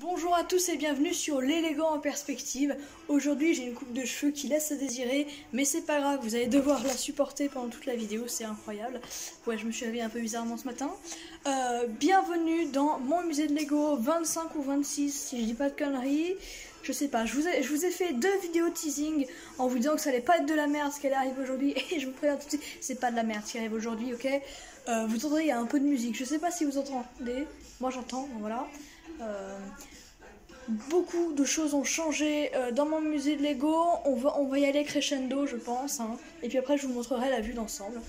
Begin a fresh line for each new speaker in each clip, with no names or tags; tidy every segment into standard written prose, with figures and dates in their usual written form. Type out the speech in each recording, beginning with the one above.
Bonjour à tous et bienvenue sur les Lego en perspective. Aujourd'hui j'ai une coupe de cheveux qui laisse à désirer, mais c'est pas grave, vous allez devoir la supporter pendant toute la vidéo, c'est incroyable. Ouais, je me suis réveillée un peu bizarrement ce matin. Bienvenue dans mon musée de Lego 25 ou 26, si je dis pas de conneries. Je sais pas, je vous ai fait 2 vidéos teasing en vous disant que ça allait pas être de la merde ce qui arrive aujourd'hui. Et je vous préviens tout de suite, c'est pas de la merde ce qui arrive aujourd'hui, ok. Vous entendrez, il y a un peu de musique, je sais pas si vous entendez, moi j'entends, voilà. Beaucoup de choses ont changé dans mon musée de Lego. On va y aller crescendo, je pense, hein. Et puis après, je vous montrerai la vue d'ensemble.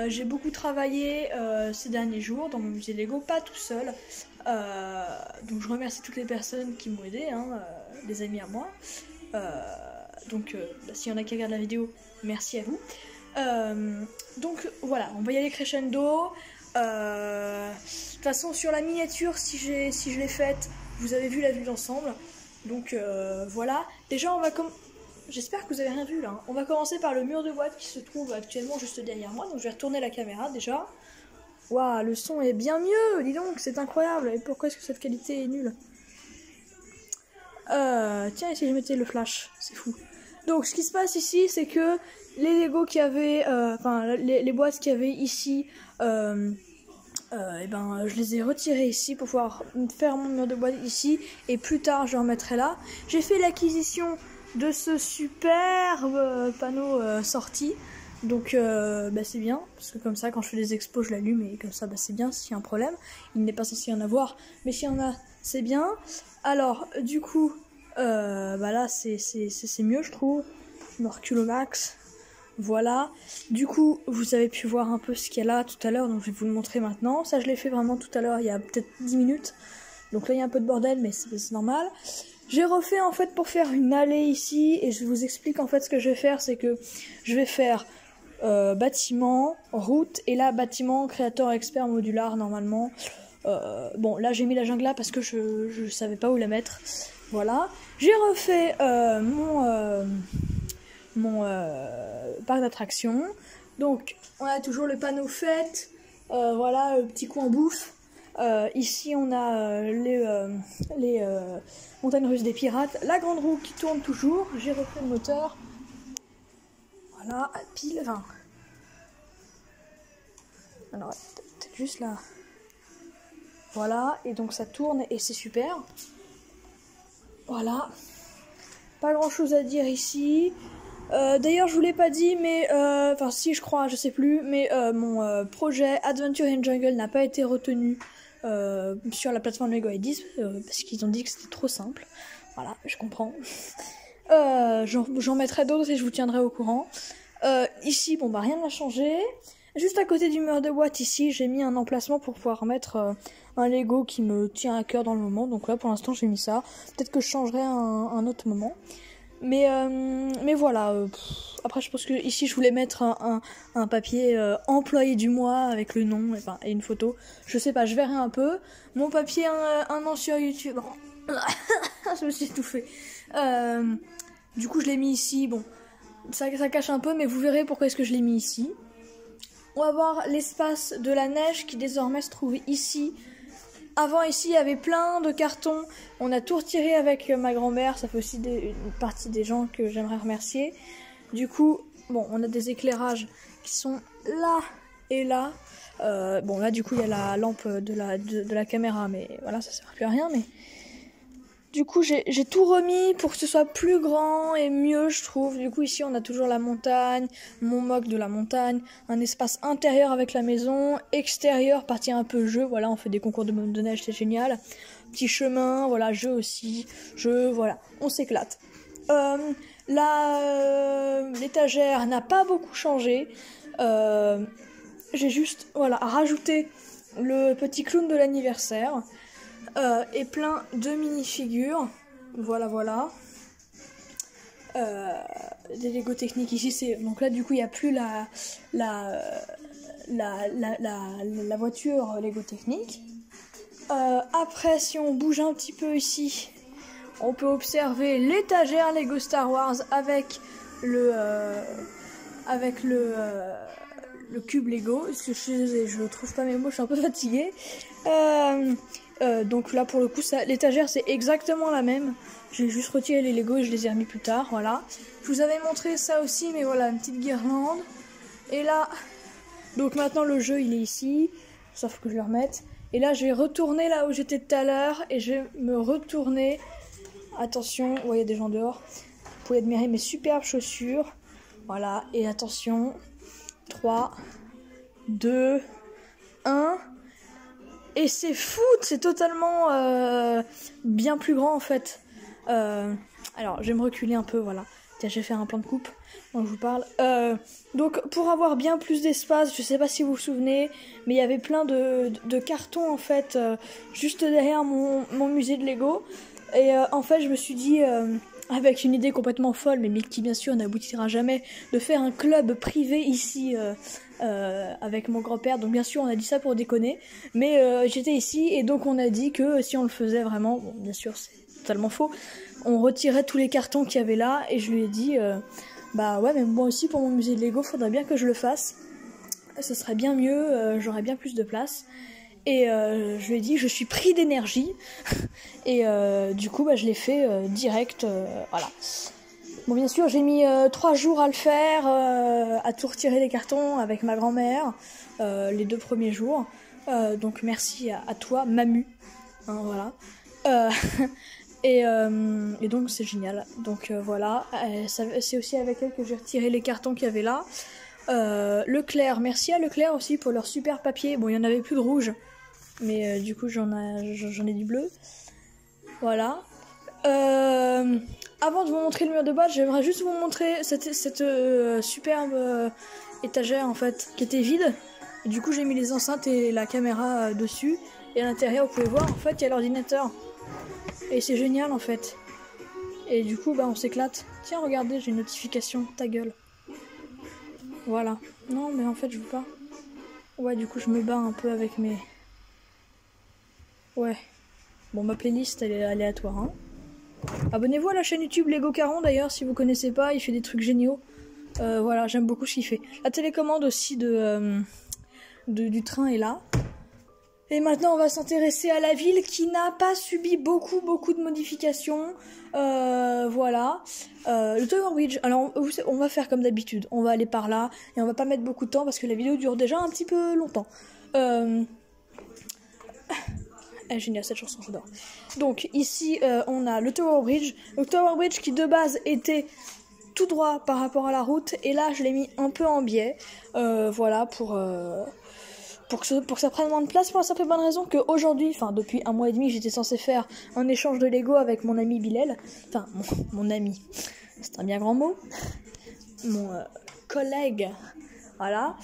J'ai beaucoup travaillé ces derniers jours dans mon musée de Lego, pas tout seul. Donc je remercie toutes les personnes qui m'ont aidé, hein, des amis à moi. S'il y en a qui regardent la vidéo, merci à vous. Donc voilà, on va y aller crescendo. De toute façon, sur la miniature, si je l'ai faite, vous avez vu la vue d'ensemble. Donc voilà. Déjà, j'espère que vous avez rien vu là, hein. On va commencer par le mur de boîte qui se trouve actuellement juste derrière moi. Donc je vais retourner la caméra déjà. Waouh, le son est bien mieux, dis donc, c'est incroyable. Et pourquoi est-ce que cette qualité est nulle? Tiens, et si je mettais le flash, c'est fou. Donc ce qui se passe ici, c'est que les Lego qui avaient, les boîtes qu'il y avait ici, je les ai retirées ici pour pouvoir faire mon mur de boîte ici, et plus tard je remettrai là. J'ai fait l'acquisition de ce superbe panneau sortie, donc c'est bien, parce que comme ça quand je fais des expos je l'allume et comme ça c'est bien s'il y a un problème. Il n'est pas censé y en avoir, mais s'il y en a c'est bien. Alors du coup là c'est mieux je trouve, je me recule au max. Voilà, du coup vous avez pu voir un peu ce qu'il y a là tout à l'heure, donc je vais vous le montrer maintenant. Ça je l'ai fait vraiment tout à l'heure, il y a peut-être 10 minutes. Donc là il y a un peu de bordel, mais c'est normal. J'ai refait en fait pour faire une allée ici, et je vous explique en fait ce que je vais faire, c'est que je vais faire bâtiment, route, et là bâtiment, créateur expert modular normalement. Bon là j'ai mis la jungle là parce que je savais pas où la mettre. Voilà, j'ai refait mon parc d'attractions. Donc on a toujours le panneau fête, voilà, le petit coin bouffe. Ici on a les montagnes russes des pirates, la grande roue qui tourne toujours. J'ai refait le moteur, voilà, à pile, enfin alors peut-être juste là, voilà, et donc ça tourne et c'est super. Voilà, pas grand chose à dire ici. D'ailleurs je vous l'ai pas dit, mais enfin si je crois, je sais plus, mais mon projet Adventure in Jungle n'a pas été retenu sur la plateforme Lego Ideas parce qu'ils ont dit que c'était trop simple. Voilà, je comprends. J'en mettrai d'autres et je vous tiendrai au courant. Ici, bon bah rien n'a changé. Juste à côté du mur de boîte ici, j'ai mis un emplacement pour pouvoir mettre un Lego qui me tient à cœur dans le moment. Donc là pour l'instant j'ai mis ça. Peut-être que je changerai un autre moment. Mais voilà, après je pense que ici je voulais mettre un papier employé du mois avec le nom et une photo. Je sais pas, je verrai un peu. Mon papier un an sur YouTube. Je me suis étouffée. Du coup je l'ai mis ici. Bon, ça cache un peu, mais vous verrez pourquoi est-ce que je l'ai mis ici. On va voir l'espace de la neige qui désormais se trouve ici. Avant ici il y avait plein de cartons, on a tout retiré avec ma grand-mère, ça fait aussi une partie des gens que j'aimerais remercier. Du coup, bon, on a des éclairages qui sont là et là. Bon là du coup il y a la lampe de la caméra, mais voilà, ça sert plus à rien. Mais du coup j'ai tout remis pour que ce soit plus grand et mieux je trouve. Du coup ici on a toujours la montagne, mon mock de la montagne, un espace intérieur avec la maison, extérieur, partie un peu jeu, voilà, on fait des concours de neige, c'est génial. Petit chemin, voilà, jeu aussi, voilà, on s'éclate. L'étagère n'a pas beaucoup changé. J'ai juste, voilà, rajouté le petit clown de l'anniversaire. Et plein de mini-figures, voilà. Des Lego techniques ici, donc là du coup il n'y a plus la voiture Lego technique. Après si on bouge un petit peu ici, on peut observer l'étagère Lego Star Wars avec le cube Lego. Parce que je trouve pas mes mots, je suis un peu fatiguée. Donc là pour le coup l'étagère c'est exactement la même. J'ai juste retiré les Lego et je les ai remis plus tard, voilà. Je vous avais montré ça aussi, mais voilà, une petite guirlande. Et là, donc maintenant le jeu il est ici, sauf que je le remette. Et là je vais retourner là où j'étais tout à l'heure et je vais me retourner. Attention, ouais, il y a des gens dehors. Vous pouvez admirer mes superbes chaussures. Voilà, et attention, 3, 2, 1... Et c'est fou, c'est totalement bien plus grand en fait. Alors, je vais me reculer un peu, voilà. Tiens, je vais faire un plan de coupe dont je vous parle. Donc, pour avoir bien plus d'espace, je sais pas si vous vous souvenez, mais il y avait plein de cartons en fait, juste derrière mon musée de Lego. Et en fait, je me suis dit, avec une idée complètement folle, mais qui bien sûr n'aboutira jamais, de faire un club privé ici avec mon grand-père. Donc bien sûr on a dit ça pour déconner, mais j'étais ici et donc on a dit que si on le faisait vraiment, bon bien sûr c'est totalement faux, on retirait tous les cartons qu'il y avait là et je lui ai dit bah ouais mais moi aussi pour mon musée de Lego faudrait bien que je le fasse, ce serait bien mieux, j'aurais bien plus de place. Et je lui ai dit je suis pris d'énergie et du coup bah, je l'ai fait direct, voilà. Bon bien sûr j'ai mis 3 jours à le faire, à tout retirer les cartons avec ma grand-mère, les 2 premiers jours. Donc merci à toi Mamu, hein, voilà. Et donc c'est génial. Donc voilà, c'est aussi avec elle que j'ai retiré les cartons qu'il y avait là. Leclerc, merci à Leclerc aussi pour leur super papier. Bon il y en avait plus de rouge, mais du coup j'en ai du bleu. Voilà. Avant de vous montrer le mur de base, j'aimerais juste vous montrer cette superbe étagère en fait qui était vide. Et du coup j'ai mis les enceintes et la caméra dessus. Et à l'intérieur vous pouvez voir en fait il y a l'ordinateur. Et c'est génial en fait. Et du coup bah on s'éclate. Tiens regardez j'ai une notification, ta gueule. Voilà. Non mais en fait je veux pas. Ouais du coup je me bats un peu avec mes... Ouais. Bon ma playlist elle est aléatoire hein. Abonnez-vous à la chaîne YouTube Lego Caron d'ailleurs si vous connaissez pas, il fait des trucs géniaux. Voilà, j'aime beaucoup ce qu'il fait. La télécommande aussi du train est là. Et maintenant on va s'intéresser à la ville qui n'a pas subi beaucoup de modifications. Voilà. Le Tower Bridge, alors on va faire comme d'habitude. On va aller par là et on va pas mettre beaucoup de temps parce que la vidéo dure déjà un petit peu longtemps. Génial cette chanson, j'adore. Donc ici on a le Tower Bridge. Le Tower Bridge qui de base était tout droit par rapport à la route et là je l'ai mis un peu en biais. Voilà pour que ça prenne moins de place pour la simple bonne raison qu'aujourd'hui, enfin depuis 1 mois et demi, j'étais censée faire un échange de Lego avec mon ami Bilal. Enfin mon ami, c'est un bien grand mot. Mon collègue, voilà.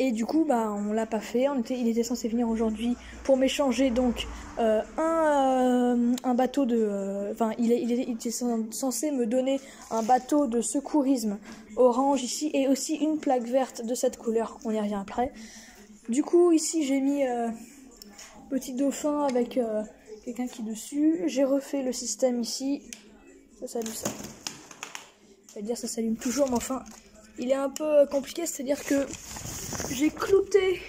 Et du coup, bah, on l'a pas fait. Il était censé venir aujourd'hui pour m'échanger donc un bateau de... Enfin, il était censé me donner un bateau de secourisme orange ici et aussi une plaque verte de cette couleur. On y revient après. Du coup, ici, j'ai mis petit dauphin avec quelqu'un qui est dessus. J'ai refait le système ici. Ça s'allume ça. C'est-à-dire ça s'allume toujours, mais enfin, il est un peu compliqué. C'est-à-dire que j'ai clouté,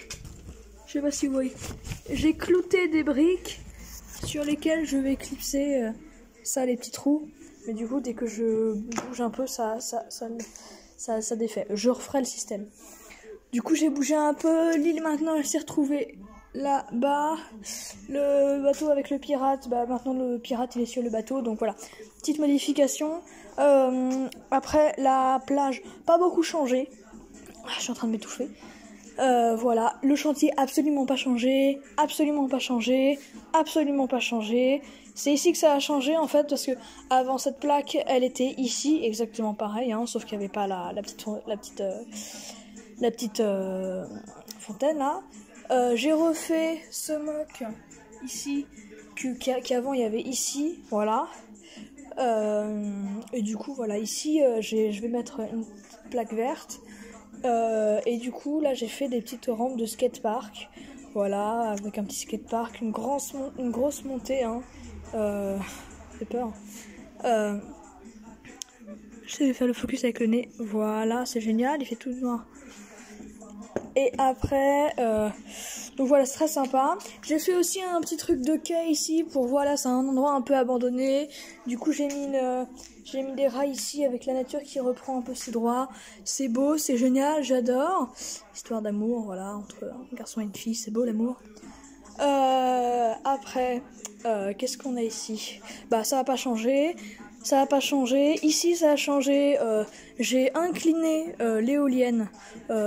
je sais pas si vous voyez, j'ai clouté des briques sur lesquelles je vais clipser ça, les petits trous. Mais du coup, dès que je bouge un peu, ça défait. Je referai le système. Du coup, j'ai bougé un peu. L'île maintenant, elle s'est retrouvée là-bas. Le bateau avec le pirate, bah maintenant le pirate il est sur le bateau. Donc voilà, petite modification. Après la plage, pas beaucoup changé. Je suis en train de m'étouffer. Voilà, le chantier absolument pas changé, absolument pas changé, absolument pas changé. C'est ici que ça a changé en fait parce que avant cette plaque, elle était ici exactement pareil, hein, sauf qu'il n'y avait pas la petite fontaine là. J'ai refait ce mock ici qu'avant il y avait ici, voilà. Et du coup voilà ici je vais mettre une plaque verte. Et du coup là j'ai fait des petites rampes de skatepark, voilà, avec un petit skatepark, une grosse montée, hein. Fait peur. J'essaie de faire le focus avec le nez, voilà, c'est génial, il fait tout noir. Et après, Donc voilà, c'est très sympa. J'ai fait aussi un petit truc de quai ici pour, voilà, c'est un endroit un peu abandonné. Du coup, j'ai mis des rails ici avec la nature qui reprend un peu ses droits. C'est beau, c'est génial, j'adore. Histoire d'amour, voilà, entre un garçon et une fille, c'est beau l'amour. Après, qu'est-ce qu'on a ici? Bah, ça va pas changer. Ça va pas changer. Ici, ça a changé. J'ai incliné l'éolienne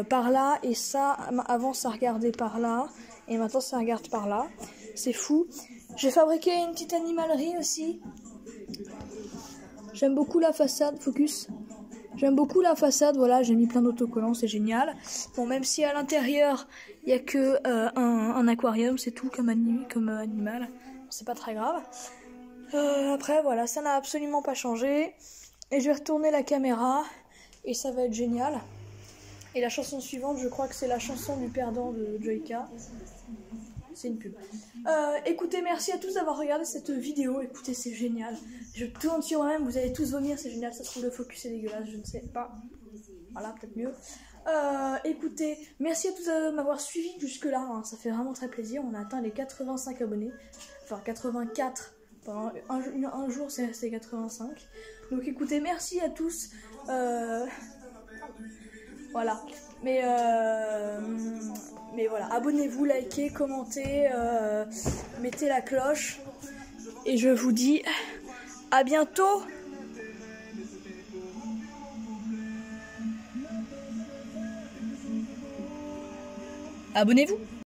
par là. Et ça, avant, ça regardait par là. Et maintenant, ça regarde par là. C'est fou. J'ai fabriqué une petite animalerie aussi. J'aime beaucoup la façade. Focus. J'aime beaucoup la façade, voilà, j'ai mis plein d'autocollants, c'est génial. Bon, même si à l'intérieur, il n'y a que un aquarium, c'est tout comme animal, c'est pas très grave. Après, voilà, ça n'a absolument pas changé. Et je vais retourner la caméra, et ça va être génial. Et la chanson suivante, je crois que c'est la chanson du perdant de Joyka. C'est une pub. Écoutez, merci à tous d'avoir regardé cette vidéo. Écoutez, c'est génial. Je tourne sur moi-même, vous allez tous vomir, c'est génial. Ça se trouve, le focus est dégueulasse, je ne sais pas. Voilà, peut-être mieux. Écoutez, merci à tous de m'avoir suivi jusque-là. Hein. Ça fait vraiment très plaisir. On a atteint les 85 abonnés. Enfin, 84. Pendant un jour, c'est resté 85. Donc écoutez, merci à tous. Voilà. Mais voilà, abonnez-vous, likez, commentez, mettez la cloche. Et je vous dis à bientôt. Abonnez-vous.